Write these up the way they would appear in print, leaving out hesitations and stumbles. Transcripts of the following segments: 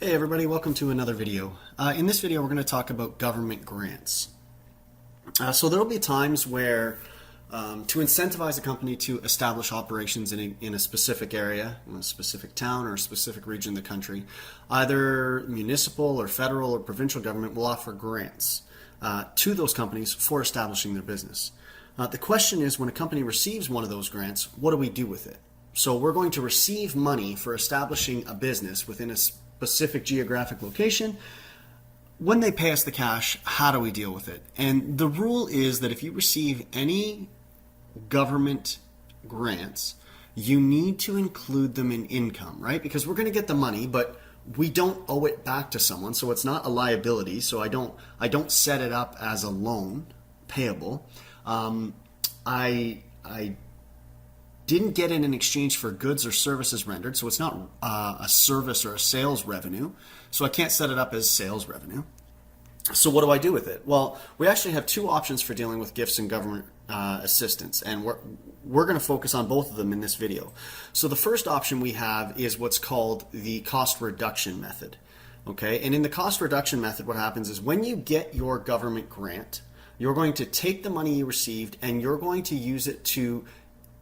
Hey everybody, welcome to another video. In this video we're going to talk about government grants. So there will be times where to incentivize a company to establish operations in a specific area, in a specific town or a specific region of the country, either municipal or federal or provincial government will offer grants to those companies for establishing their business. The question is, when a company receives one of those grants, what do we do with it? So we're going to receive money for establishing a business within a specific geographic location. When they pay us the cash, how do we deal with it? And the rule is that if you receive any government grants, you need to include them in income, right? Because we're going to get the money, but we don't owe it back to someone, so it's not a liability. So I don't set it up as a loan payable. I didn't get it in exchange for goods or services rendered, so it's not a service or a sales revenue, so I can't set it up as sales revenue. So what do I do with it? Well, we actually have two options for dealing with gifts and government assistance, and we're going to focus on both of them in this video. So the first option we have is what's called the cost reduction method. Okay, and in the cost reduction method, what happens is when you get your government grant, you're going to take the money you received and you're going to use it to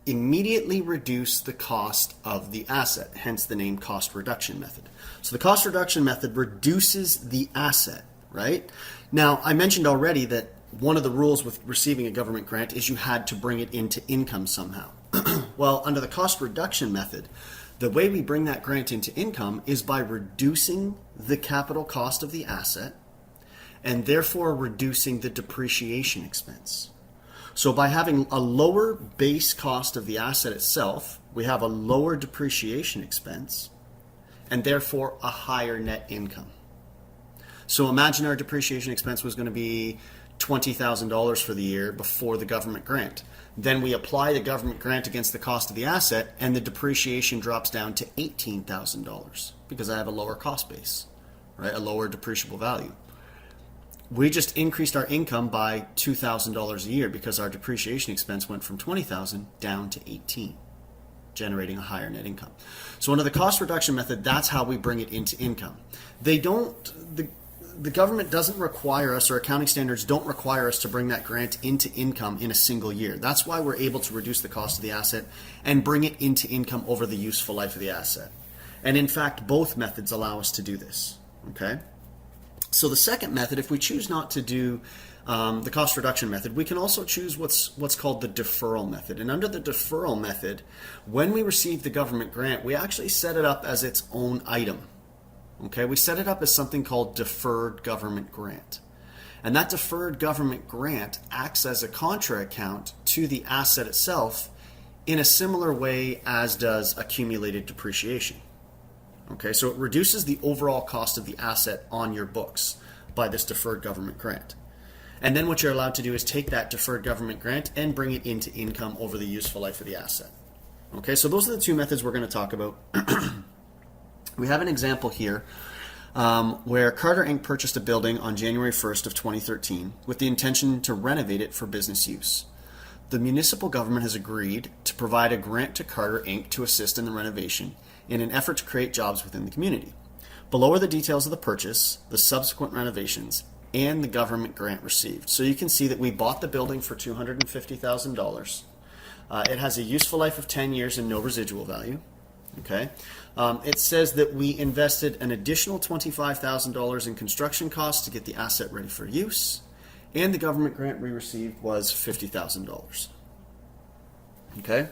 immediately reduce the cost of the asset, hence the name cost reduction method. So the cost reduction method reduces the asset, right? Now, I mentioned already that one of the rules with receiving a government grant is you had to bring it into income somehow. Well, under the cost reduction method, the way we bring that grant into income is by reducing the capital cost of the asset and therefore reducing the depreciation expense. So by having a lower base cost of the asset itself, we have a lower depreciation expense and therefore a higher net income. So imagine our depreciation expense was going to be $20,000 for the year before the government grant. Then we apply the government grant against the cost of the asset and the depreciation drops down to $18,000 because I have a lower cost base, right? A lower depreciable value. We just increased our income by $2,000 a year because our depreciation expense went from $20,000 down to $18,000, generating a higher net income. So under the cost reduction method, that's how we bring it into income. The government doesn't require us, or accounting standards don't require us to bring that grant into income in a single year. That's why we're able to reduce the cost of the asset and bring it into income over the useful life of the asset. And in fact, both methods allow us to do this, okay? So the second method, if we choose not to do the cost reduction method, we can also choose what's called the deferral method. And under the deferral method, when we receive the government grant, we actually set it up as its own item. Okay, we set it up as something called deferred government grant. And that deferred government grant acts as a contra account to the asset itself in a similar way as does accumulated depreciation. Okay, so it reduces the overall cost of the asset on your books by this deferred government grant. And then what you're allowed to do is take that deferred government grant and bring it into income over the useful life of the asset. Okay, so those are the two methods we're going to talk about. We have an example here where Carter Inc. purchased a building on January 1st of 2013 with the intention to renovate it for business use. The municipal government has agreed to provide a grant to Carter Inc. to assist in the renovation in an effort to create jobs within the community. Below are the details of the purchase, the subsequent renovations, and the government grant received. So you can see that we bought the building for $250,000. It has a useful life of 10 years and no residual value. Okay. It says that we invested an additional $25,000 in construction costs to get the asset ready for use, and the government grant we received was $50,000. Okay.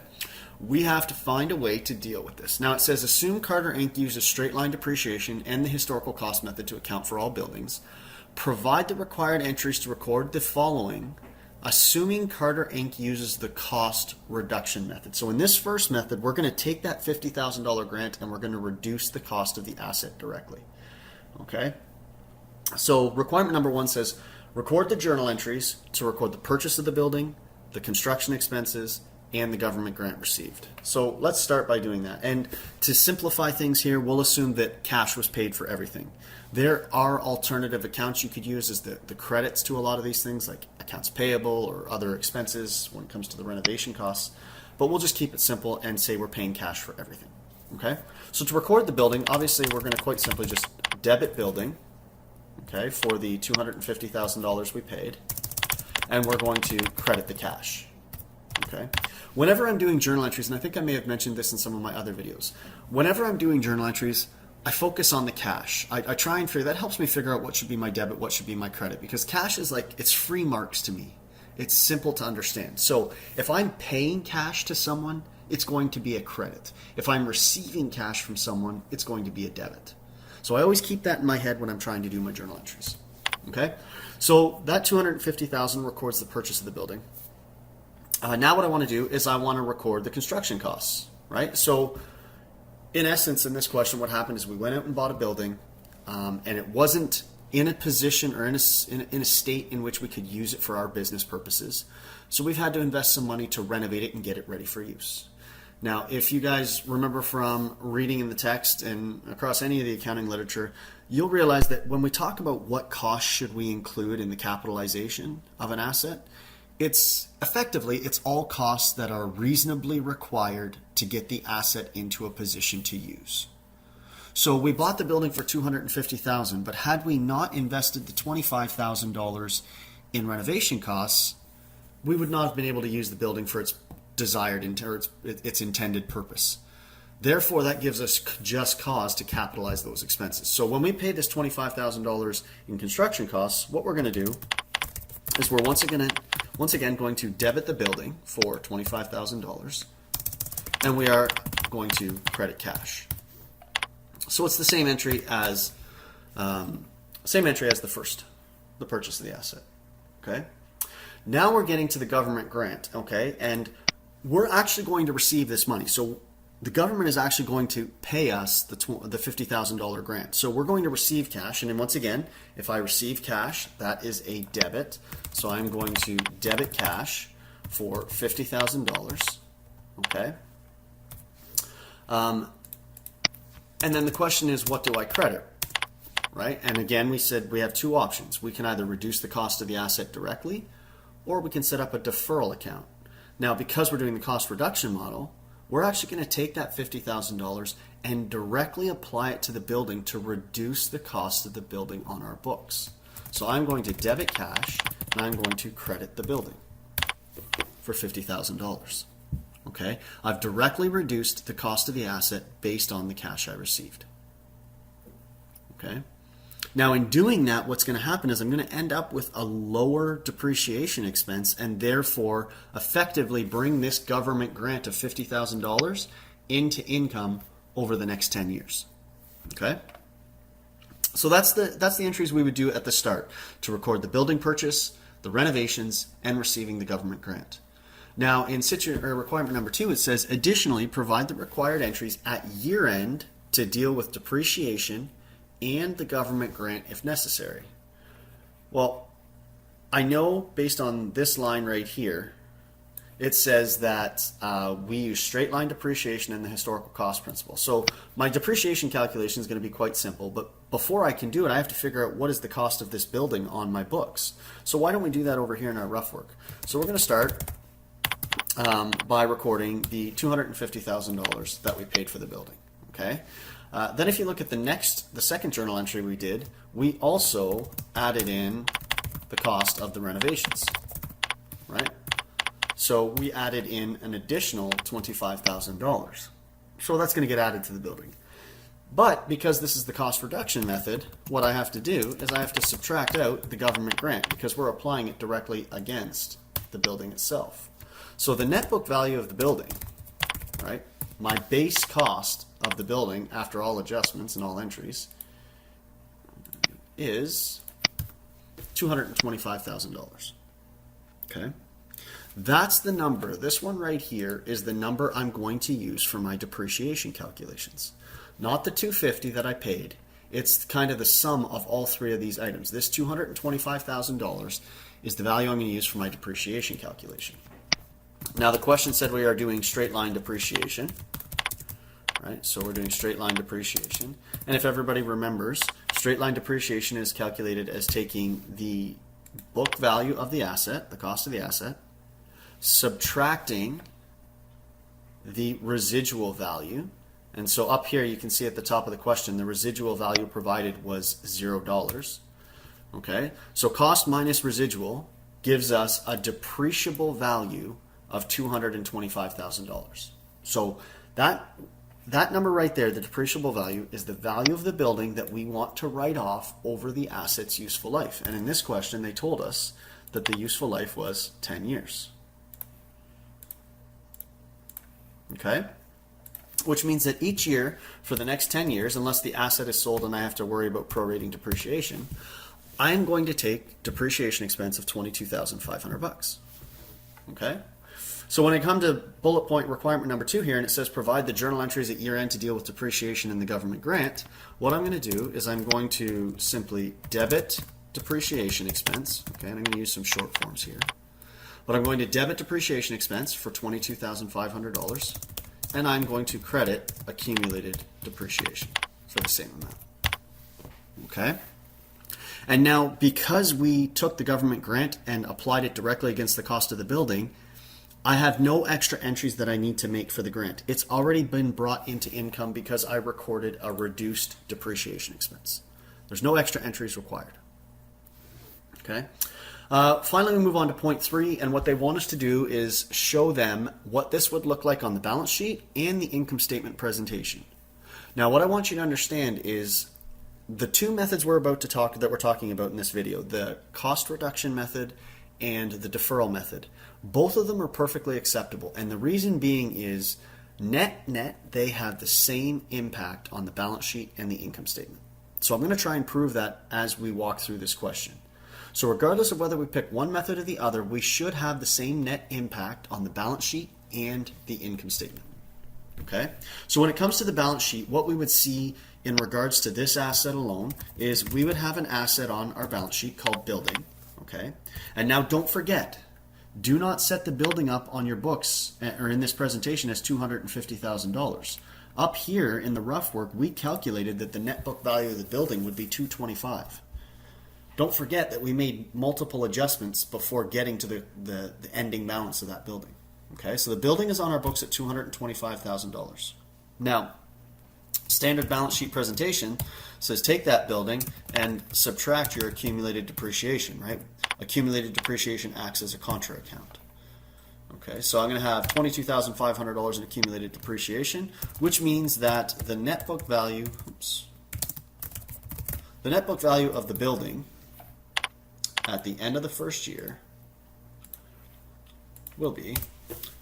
We have to find a way to deal with this. Now it says assume Carter Inc. uses straight line depreciation and the historical cost method to account for all buildings. Provide the required entries to record the following, assuming Carter Inc. uses the cost reduction method. So in this first method, we're going to take that $50,000 grant and we're going to reduce the cost of the asset directly. Okay? So requirement number one says record the journal entries to record the purchase of the building, the construction expenses, and the government grant received. So let's start by doing that. And to simplify things here, we'll assume that cash was paid for everything. There are alternative accounts you could use as the credits to a lot of these things, like accounts payable or other expenses when it comes to the renovation costs. But we'll just keep it simple and say we're paying cash for everything. Okay? So to record the building, obviously we're going to quite simply just debit building, okay, for the $250,000 we paid, and we're going to credit the cash. Okay. Whenever I'm doing journal entries, and I think I may have mentioned this in some of my other videos, whenever I'm doing journal entries, I focus on the cash. I try and figure, that helps me figure out what should be my debit, what should be my credit, because cash is like, it's free marks to me. It's simple to understand. So if I'm paying cash to someone, it's going to be a credit. If I'm receiving cash from someone, it's going to be a debit. So I always keep that in my head when I'm trying to do my journal entries. Okay? So that $250,000 records the purchase of the building. Now what I want to do is I want to record the construction costs, right? So in essence, in this question, what happened is we went out and bought a building, and it wasn't in a position or in a state in which we could use it for our business purposes. So we've had to invest some money to renovate it and get it ready for use. Now, if you guys remember from reading in the text and across any of the accounting literature, you'll realize that when we talk about what costs should we include in the capitalization of an asset, it's all costs that are reasonably required to get the asset into a position to use. So we bought the building for $250,000, but had we not invested the $25,000 in renovation costs, we would not have been able to use the building for its desired or its intended purpose. Therefore, that gives us just cause to capitalize those expenses. So when we pay this $25,000 in construction costs, what we're going to do is we're once again going to debit the building for $25,000, and we are going to credit cash. So it's the same entry as the purchase of the asset. Okay. Now we're getting to the government grant. Okay, and we're actually going to receive this money. So the government is actually going to pay us the $50,000 grant. So we're going to receive cash. And then once again, if I receive cash, that is a debit. So I'm going to debit cash for $50,000. Okay. And then the question is, what do I credit? Right? And again, we said we have two options. We can either reduce the cost of the asset directly, or we can set up a deferral account. Now, because we're doing the cost reduction model, we're actually going to take that $50,000 and directly apply it to the building to reduce the cost of the building on our books. So I'm going to debit cash, and I'm going to credit the building for $50,000. Okay? I've directly reduced the cost of the asset based on the cash I received. Okay? Now, in doing that, what's going to happen is I'm going to end up with a lower depreciation expense and therefore effectively bring this government grant of $50,000 into income over the next 10 years. Okay? So that's the entries we would do at the start to record the building purchase, the renovations, and receiving the government grant. Now, in requirement number 2, it says, additionally, provide the required entries at year end to deal with depreciation and the government grant if necessary. Well, I know based on this line right here, it says that we use straight line depreciation and the historical cost principle. So my depreciation calculation is going to be quite simple, but before I can do it, I have to figure out what is the cost of this building on my books. So why don't we do that over here in our rough work? So we're going to start by recording the $250,000 that we paid for the building. Okay. Then if you look at the second journal entry we did, we also added in the cost of the renovations, right? So we added in an additional $25,000. So that's going to get added to the building. But because this is the cost reduction method, what I have to do is I have to subtract out the government grant because we're applying it directly against the building itself. So the net book value of the building, right? My base cost of the building after all adjustments and all entries is $225,000. Okay? That's the number. This one right here is the number I'm going to use for my depreciation calculations. Not the $250,000 that I paid. It's kind of the sum of all three of these items. This $225,000 is the value I'm going to use for my depreciation calculation. Now the question said we are doing straight line depreciation. Right? So we're doing straight line depreciation. And if everybody remembers, straight line depreciation is calculated as taking the book value of the asset, the cost of the asset, subtracting the residual value, And so up here you can see at the top of the question the residual value provided was $0. Okay, so cost minus residual gives us a depreciable value of $225,000. So that number right there, the depreciable value, is the value of the building that we want to write off over the asset's useful life. And in this question, they told us that the useful life was 10 years. Okay? Which means that each year for the next 10 years, unless the asset is sold and I have to worry about prorating depreciation, I am going to take depreciation expense of $22,500. Okay? So when I come to bullet point requirement number 2 here, and it says provide the journal entries at year end to deal with depreciation in the government grant, what I'm going to do is I'm going to simply debit depreciation expense. Okay, and I'm going to use some short forms here. But I'm going to debit depreciation expense for $22,500, and I'm going to credit accumulated depreciation for the same amount. Okay? And now, because we took the government grant and applied it directly against the cost of the building, I have no extra entries that I need to make for the grant. It's already been brought into income because I recorded a reduced depreciation expense. There's no extra entries required. Okay. Finally, we move on to point 3, and what they want us to do is show them what this would look like on the balance sheet and the income statement presentation. Now, what I want you to understand is the two methods we're talking about in this video, the cost reduction method and the deferral method. Both of them are perfectly acceptable, and the reason being is net they have the same impact on the balance sheet and the income statement. So I'm going to try and prove that as we walk through this question. So regardless of whether we pick one method or the other, we should have the same net impact on the balance sheet and the income statement. Okay? So when it comes to the balance sheet, what we would see in regards to this asset alone is we would have an asset on our balance sheet called building. Okay? And now don't forget, do not set the building up on your books or in this presentation as $250,000. Up here in the rough work, we calculated that the net book value of the building would be $225,000. Don't forget that we made multiple adjustments before getting to the ending balance of that building. Okay, so the building is on our books at $225,000. Now, standard balance sheet presentation says take that building and subtract your accumulated depreciation, right? Accumulated depreciation acts as a contra account. Okay, so I'm going to have $22,500 in accumulated depreciation, which means that the net book value, the net book value of the building at the end of the first year will be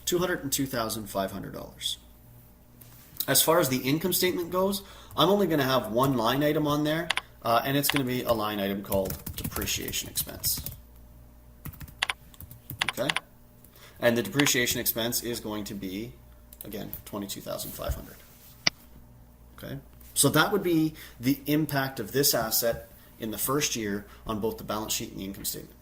$202,500. As far as the income statement goes, I'm only going to have one line item on there, and it's going to be a line item called depreciation expense. Okay? And the depreciation expense is going to be, again, $22,500. Okay? So that would be the impact of this asset in the first year on both the balance sheet and the income statement.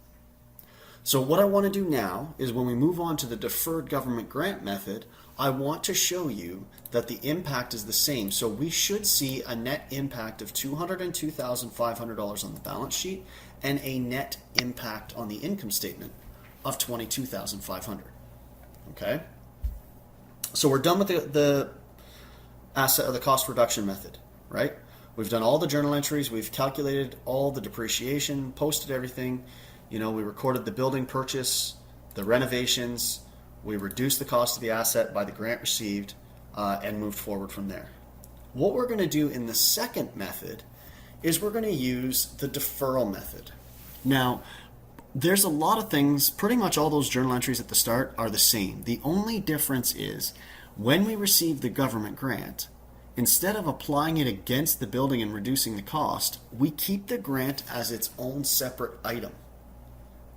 So what I want to do now is when we move on to the deferred government grant method, I want to show you that the impact is the same. So we should see a net impact of $202,500 on the balance sheet and a net impact on the income statement of $22,500. Okay? So we're done with the asset or the cost reduction method, right? We've done all the journal entries, we've calculated all the depreciation, posted everything. You know, we recorded the building purchase, the renovations, we reduced the cost of the asset by the grant received, and moved forward from there. What we're going to do in the second method is we're going to use the deferral method. Now, there's a lot of things, pretty much all those journal entries at the start are the same. The only difference is when we receive the government grant, instead of applying it against the building and reducing the cost, we keep the grant as its own separate item.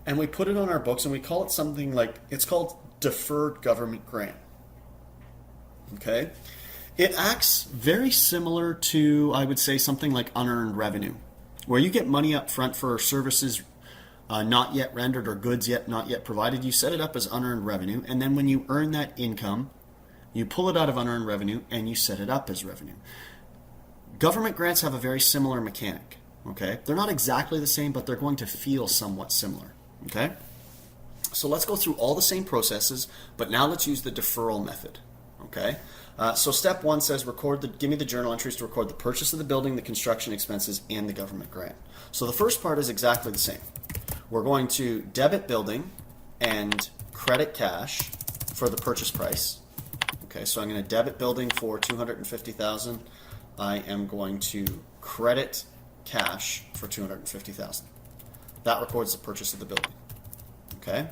And we put it on our books and we call it something like, it's called Deferred Government Grant. Okay? It acts very similar to, I would say, something like unearned revenue, where you get money up front for services not yet rendered or goods not yet provided. You set it up as unearned revenue, and then when you earn that income, you pull it out of unearned revenue and you set it up as revenue. Government grants have a very similar mechanic. Okay? They're not exactly the same, but they're going to feel somewhat similar. Okay? So let's go through all the same processes, but now let's use the deferral method. Okay? So step one says give me the journal entries to record the purchase of the building, the construction expenses, and the government grant. So the first part is exactly the same. We're going to debit building and credit cash for the purchase price. Okay, so I'm going to debit building for $250,000. I am going to credit cash for $250,000. That records the purchase of the building. Okay.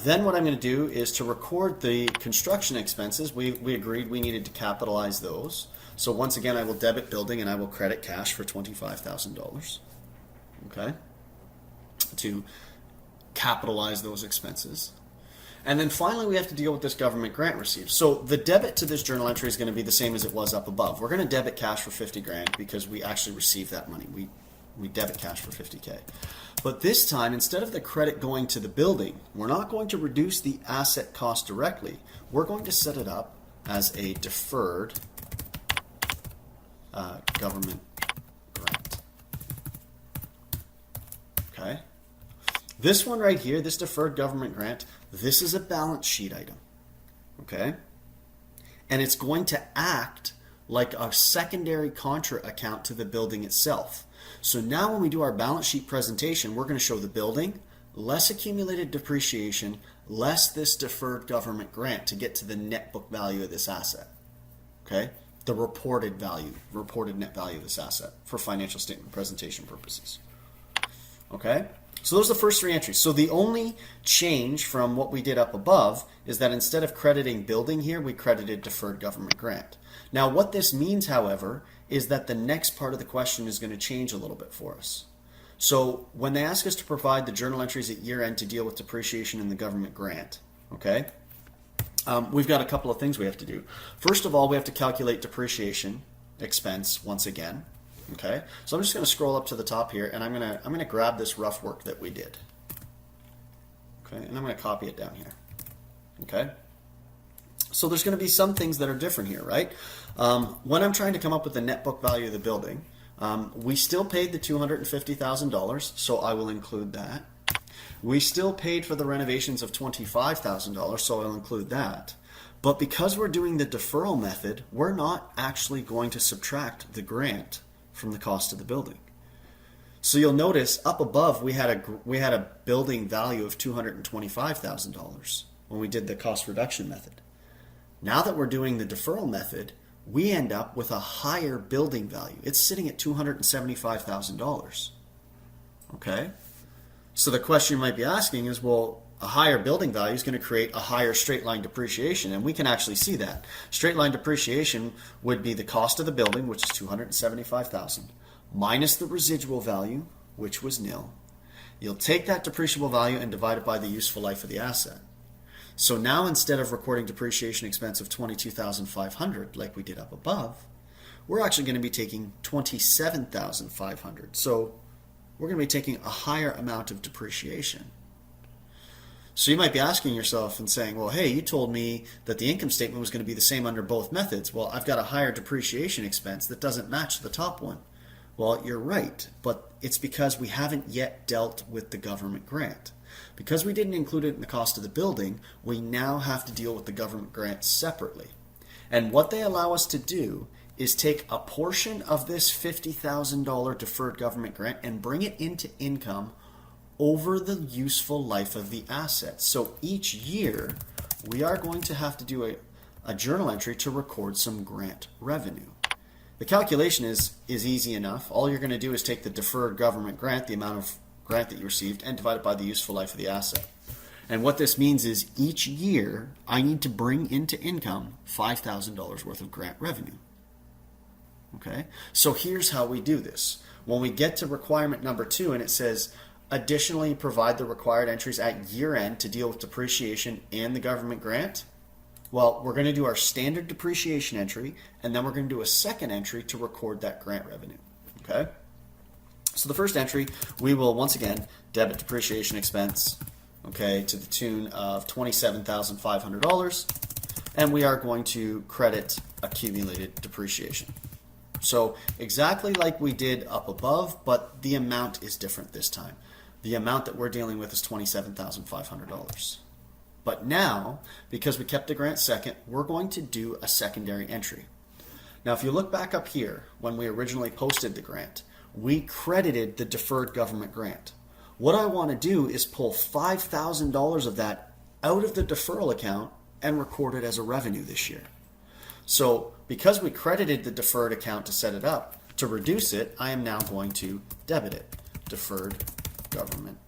Then what I'm going to do is to record the construction expenses. We agreed we needed to capitalize those. So once again, I will debit building and I will credit cash for $25,000. Okay. To capitalize those expenses. And then finally, we have to deal with this government grant received. So the debit to this journal entry is going to be the same as it was up above. We're going to debit cash for $50,000 because we actually received that money. We debit cash for $50,000. But this time, instead of the credit going to the building, we're not going to reduce the asset cost directly. We're going to set it up as a deferred government grant. Okay? This one right here, this deferred government grant, this is a balance sheet item. Okay? And it's going to act like a secondary contra account to the building itself. So now when we do our balance sheet presentation, we're going to show the building, less accumulated depreciation, less this deferred government grant to get to the net book value of this asset. Okay? The reported net value of this asset for financial statement presentation purposes. Okay? So those are the first three entries. So the only change from what we did up above is that instead of crediting building here, we credited deferred government grant. Now what this means, however, is that the next part of the question is going to change a little bit for us. So when they ask us to provide the journal entries at year end to deal with depreciation in the government grant, okay, we've got a couple of things we have to do. First of all, we have to calculate depreciation expense once again. Okay, so I'm just going to scroll up to the top here, and I'm going to grab this rough work that we did. Okay, and I'm going to copy it down here. Okay, so there's going to be some things that are different here, right? When I'm trying to come up with the net book value of the building, we still paid the $250,000, so I will include that. We still paid for the renovations of $25,000, so I'll include that. But because we're doing the deferral method, we're not actually going to subtract the grant from the cost of the building. So you'll notice up above we had a building value of $225,000 when we did the cost reduction method. Now that we're doing the deferral method, we end up with a higher building value. It's sitting at $275,000. Okay? So the question you might be asking is, well, a higher building value is going to create a higher straight line depreciation, and we can actually see that. Straight line depreciation would be the cost of the building, which is $275,000, minus the residual value, which was nil. You'll take that depreciable value and divide it by the useful life of the asset. So now instead of recording depreciation expense of $22,500 like we did up above, we're actually going to be taking $27,500. So we're going to be taking a higher amount of depreciation. So you might be asking yourself and saying, well, hey, you told me that the income statement was going to be the same under both methods. Well, I've got a higher depreciation expense that doesn't match the top one. Well, you're right, but it's because we haven't yet dealt with the government grant. Because we didn't include it in the cost of the building, we now have to deal with the government grant separately. And what they allow us to do is take a portion of this $50,000 deferred government grant and bring it into income over the useful life of the asset. So each year, we are going to have to do a journal entry to record some grant revenue. The calculation is easy enough. All you're going to do is take the deferred government grant, the amount of grant that you received, and divide it by the useful life of the asset. And what this means is each year, I need to bring into income $5,000 worth of grant revenue. Okay? So here's how we do this. When we get to requirement number 2 and it says, additionally, provide the required entries at year end to deal with depreciation and the government grant. Well, we're going to do our standard depreciation entry, and then we're going to do a second entry to record that grant revenue. Okay? So the first entry, we will once again debit depreciation expense, okay, to the tune of $27,500, and we are going to credit accumulated depreciation. So exactly like we did up above, but the amount is different this time. The amount that we're dealing with is $27,500. But now, because we kept the grant second, we're going to do a secondary entry. Now, if you look back up here, when we originally posted the grant, we credited the deferred government grant. What I want to do is pull $5,000 of that out of the deferral account and record it as a revenue this year. So because we credited the deferred account to set it up, to reduce it, I am now going to debit it. Deferred government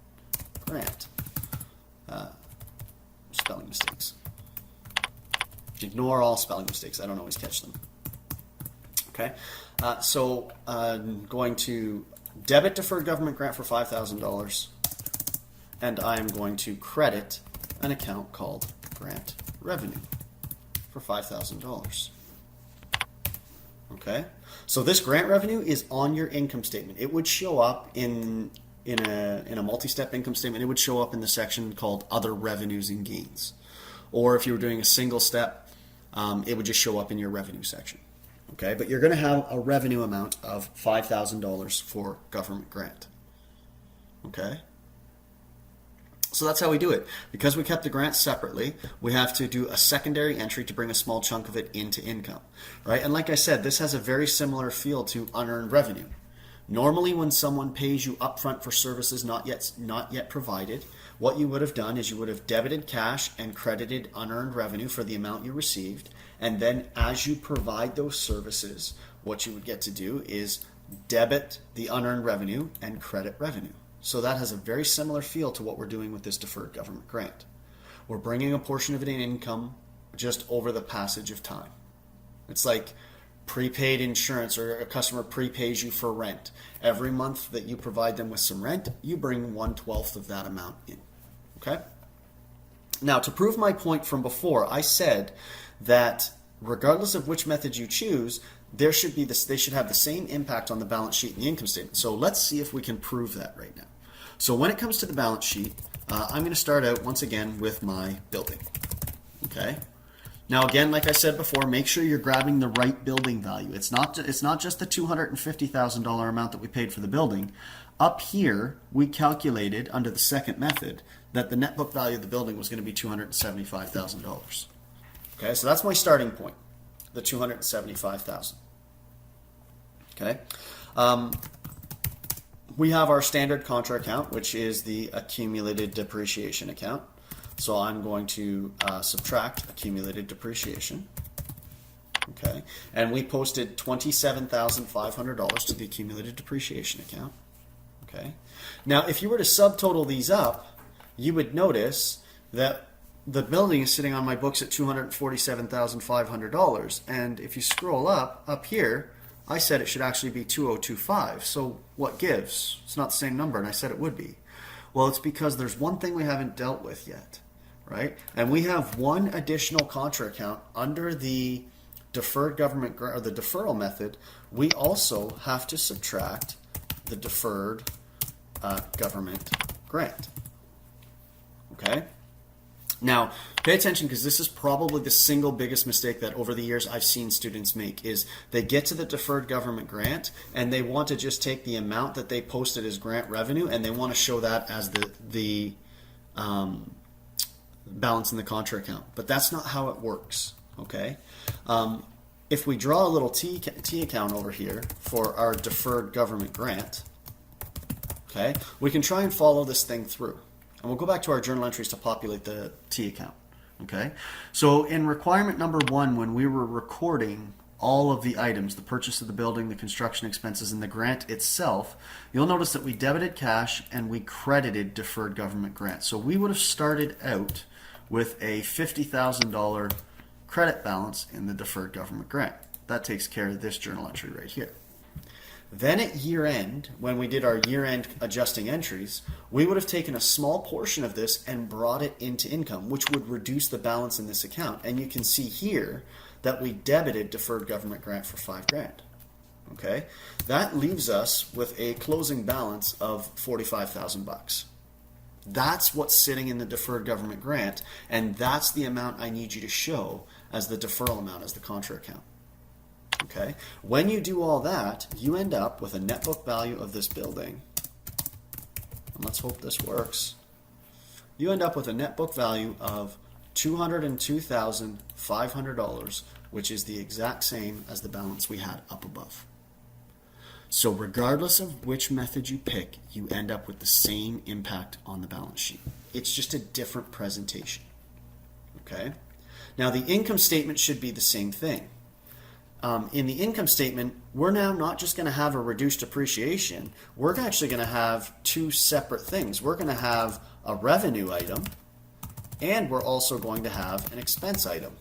grant. Spelling mistakes. Ignore all spelling mistakes. I don't always catch them. Okay, so I'm going to debit deferred government grant for $5,000, and I am going to credit an account called grant revenue for $5,000. Okay, so this grant revenue is on your income statement. It would show up in a multi-step income statement. It would show up in the section called Other Revenues and Gains, or if you were doing a single step, it would just show up in your revenue section. Okay, but you're going to have a revenue amount of $5,000 for government grant. Okay, so that's how we do it. Because we kept the grant separately, we have to do a secondary entry to bring a small chunk of it into income, right? And like I said, this has a very similar feel to unearned revenue. Normally, when someone pays you upfront for services not yet provided, what you would have done is you would have debited cash and credited unearned revenue for the amount you received. And then as you provide those services, what you would get to do is debit the unearned revenue and credit revenue. So that has a very similar feel to what we're doing with this deferred government grant. We're bringing a portion of it in income just over the passage of time. It's like prepaid insurance, or a customer prepays you for rent. Every month that you provide them with some rent, you bring 1/12 of that amount in. Okay? Now, to prove my point from before, I said that regardless of which method you choose, they should have the same impact on the balance sheet and the income statement. So let's see if we can prove that right now. So when it comes to the balance sheet, I'm going to start out once again with my building. Okay? Now again, like I said before, make sure you're grabbing the right building value. It's not just the $250,000 amount that we paid for the building. Up here, we calculated under the second method that the net book value of the building was going to be $275,000. Okay, so that's my starting point, the $275,000. Okay, we have our standard contra account, which is the accumulated depreciation account. So I'm going to subtract accumulated depreciation. Okay, and we posted $27,500 to the accumulated depreciation account. Okay, now if you were to subtotal these up, you would notice that the building is sitting on my books at $247,500, and if you scroll up here, I said it should actually be 2025. So what gives? It's not the same number, and I said it would be. Well, it's because there's one thing we haven't dealt with yet, right? And we have one additional contra account under the deferred government or the deferral method. We also have to subtract the deferred government grant. Okay? Now, pay attention, because this is probably the single biggest mistake that over the years I've seen students make, is they get to the deferred government grant and they want to just take the amount that they posted as grant revenue and they want to show that as the balance in the contra account. But that's not how it works, okay? If we draw a little T account over here for our deferred government grant, okay, we can try and follow this thing through. And we'll go back to our journal entries to populate the T account. Okay, so in requirement number 1, when we were recording all of the items, the purchase of the building, the construction expenses, and the grant itself, you'll notice that we debited cash and we credited deferred government grant. So we would have started out with a $50,000 credit balance in the deferred government grant. That takes care of this journal entry right here. Then at year end, when we did our year end adjusting entries, we would have taken a small portion of this and brought it into income, which would reduce the balance in this account. And you can see here that we debited deferred government grant for $5,000. Okay, that leaves us with a closing balance of $45,000. That's what's sitting in the deferred government grant, and that's the amount I need you to show as the deferral amount, as the contra account. Okay, when you do all that, you end up with a net book value of this building. And let's hope this works. You end up with a net book value of $202,500, which is the exact same as the balance we had up above. So regardless of which method you pick, you end up with the same impact on the balance sheet. It's just a different presentation. Okay? Now the income statement should be the same thing. In the income statement, we're now not just going to have a reduced depreciation, we're actually going to have two separate things. We're going to have a revenue item, and we're also going to have an expense item.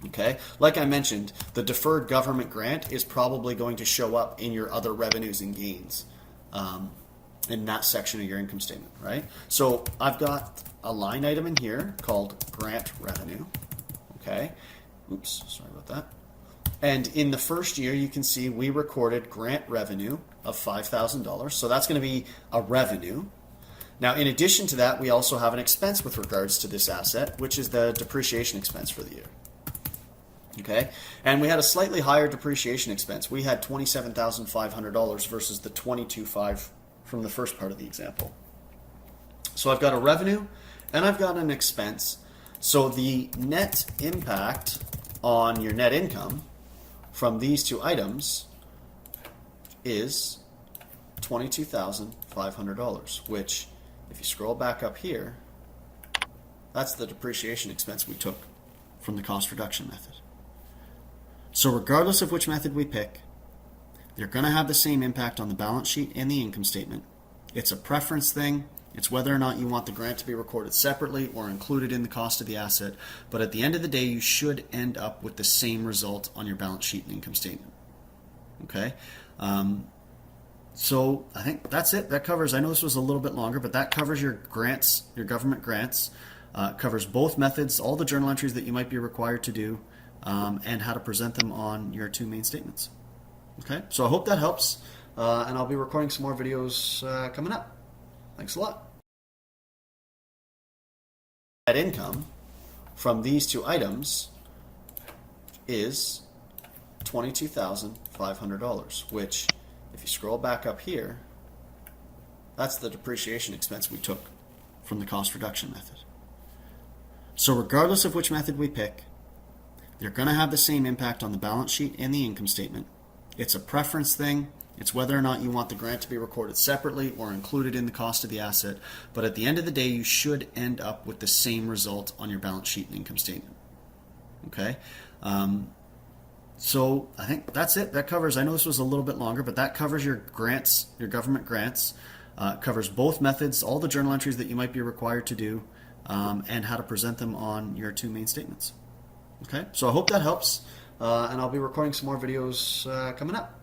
Okay, like I mentioned, the deferred government grant is probably going to show up in your other revenues and gains in that section of your income statement, right? So I've got a line item in here called grant revenue. Okay, oops, sorry about that. And in the first year, you can see we recorded grant revenue of $5,000. So that's going to be a revenue. Now, in addition to that, we also have an expense with regards to this asset, which is the depreciation expense for the year. Okay, and we had a slightly higher depreciation expense. We had $27,500 versus the $22,500 from the first part of the example. So I've got a revenue and I've got an expense. So the net impact on your net income from these two items is $22,500, which, if you scroll back up here, that's the depreciation expense we took from the cost reduction method. So regardless of which method we pick, they're going to have the same impact on the balance sheet and the income statement. It's a preference thing. It's whether or not you want the grant to be recorded separately or included in the cost of the asset. But at the end of the day, you should end up with the same result on your balance sheet and income statement. Okay? So I think that's it. That covers, I know this was a little bit longer, but that covers your grants, your government grants. Covers both methods, all the journal entries that you might be required to do, and how to present them on your two main statements. Okay? So I hope that helps, and I'll be recording some more videos coming up. Thanks a lot. Net income from these two items is $22,500, which, if you scroll back up here, that's the depreciation expense we took from the cost reduction method. So regardless of which method we pick, they're going to have the same impact on the balance sheet and the income statement. It's a preference thing. It's whether or not you want the grant to be recorded separately or included in the cost of the asset. But at the end of the day, you should end up with the same result on your balance sheet and income statement. Okay? So I think that's it. That covers, I know this was a little bit longer, but that covers your grants, your government grants. Covers both methods, all the journal entries that you might be required to do, and how to present them on your two main statements. Okay? So I hope that helps, and I'll be recording some more videos coming up.